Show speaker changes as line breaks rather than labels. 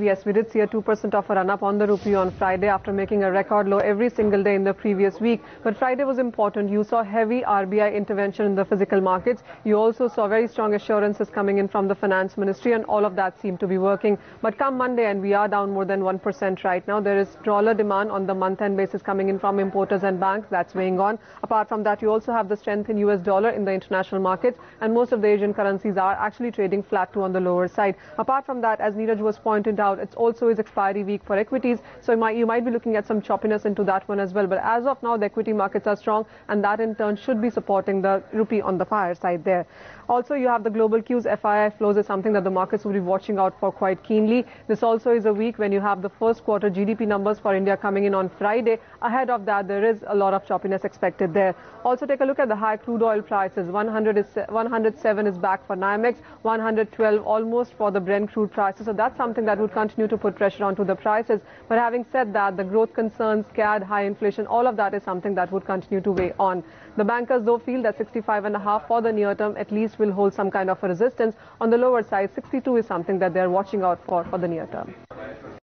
Yes, we did see a 2% of a run-up on the rupee on Friday after making a record low every single day in the previous week. But Friday was important. You saw heavy RBI intervention in the physical markets. You also saw very strong assurances coming in from the finance ministry, and all of that seemed to be working. But come Monday, and we are down more than 1% right now, there is dollar demand on the month-end basis coming in from importers and banks. That's weighing on. Apart from that, you also have the strength in US dollar in the international markets, and most of the Asian currencies are actually trading flat to on the lower side. Apart from that, as Neeraj was pointed out, it's also is expiry week for equities, so you might be looking at some choppiness into that one as well. But as of now, the equity markets are strong, and that in turn should be supporting the rupee on the higher side there. Also, you have the global cues. FII flows is something that the markets will be watching out for quite keenly. This also is a week when you have the first quarter GDP numbers for India coming in on Friday. Ahead of that, there is a lot of choppiness expected there. Also, take a look at the high crude oil prices. 107 is back for NYMEX, 112 almost for the Brent crude prices. So that's something that would continue to put pressure onto the prices. But having said that, the growth concerns, CAD, high inflation, all of that is something that would continue to weigh on. The bankers, though, feel that 65.5 for the near term at least will hold some kind of a resistance. On the lower side, 62 is something that they're watching out for the near term.